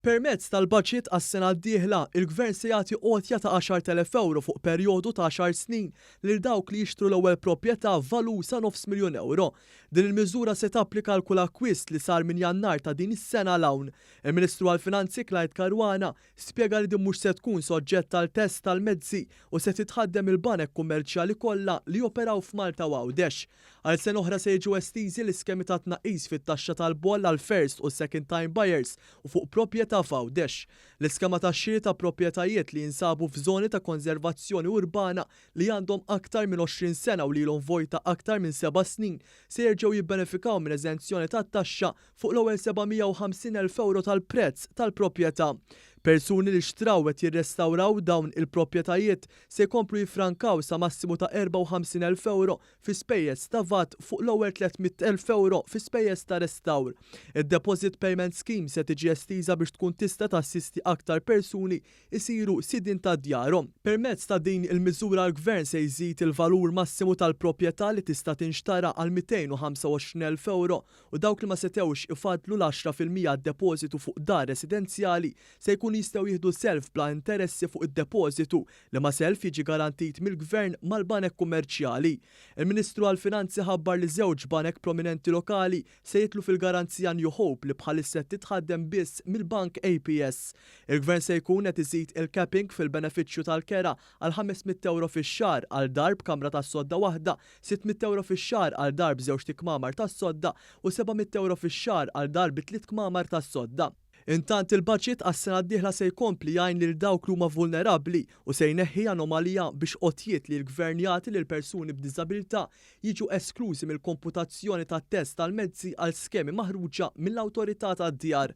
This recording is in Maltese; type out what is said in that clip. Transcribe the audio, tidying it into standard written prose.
Permezz tal-budget għas-sena d-dieħla, il-Gvern se jagħti għotja ta' 10,000 euro fuq perjodu ta' 10 snin lil dawk li jixtru l-ewwel proprjetà valur sa €9,000,000. Din il-miżura se tapplika l kull akkwist li sar minn Jannar ta' din is-sena l-hawn. Il-Ministru għall-Finanzi Clyde Caruana spjega li din mhux se tkun soġġett tal-test tal-mezzi u se titħaddem il-banek kummerċjali kollha li joperaw f'Malta u Għawdex. Għal sena oħra se jiġu estiżi l-iskemi ta' tnaqqis fit-taxxa tal-boll għal first u second time buyers u fuq proprjetà f'Għawdex. L-iskema tax-xiri ta' proprjetajiet li jinsabu f'żoni ta' konservazzjoni urbana li għandhom aktar minn 20 sena u lilhom vojta aktar minn 7 snin se jerġgħu jibbenefikaw minn eżenzjoni tat-taxxa fuq l-ewwel €750,000 tal-prezz tal-proprjetà. Persuni li xtraw qed jirrestawraw dawn il-proprjetajiet se jkomplu jiffrankaw sa massimu ta' €54,000 fi spejjeż ta' VAT fuq l-ewwel €300,000 fi spejjeż ta' restawr. Id-Deposit Payment Scheme se tiġi estiża biex tkun tista' tassisti aktar persuni isiru sidin ta' djarhom. Permezz ta' din il-miżura l-Gvern se jżid il-valur massimu tal-proprjetà li tista' tinxtara għal €225,000 u dawk li ma setewx ifadlu l-10% depożitu fuq dar residenzjali se jkun jistgħu jieħdu self bla interessi fuq id-depożitu li ma self jiġi garantit mill-Gvern mal-banek kummerċjali. Il-Ministru għall-Finanzi ħabbar li żewġ banek prominenti lokali se jitlu fil-garanzija New Hope li bħalissa titħaddem biss mill-Bank APS. Il-Gvern se jkun qed iżid il-capping fil-benefiċċju tal-kera għal €500 fix-xahar għal darb kamra tas-sodda waħda, €600 fix-xahar għal darb żewġ tikmamar tas-sodda u €700 fix-xahar għal darb 3 kmamar tas-sodda. Intant il-budget għas-sena d-dieħla se jkompli jgħin lil dawk li huma vulnerabbli u se jneħħi anomalija biex qotjiet li l-Gvern jagħti lil persuni b'diżabilità jiġu esklużi mill-komputazzjoni tat-test tal-mezzi għal skemi maħruġa mill-Awtorità tad-Djar.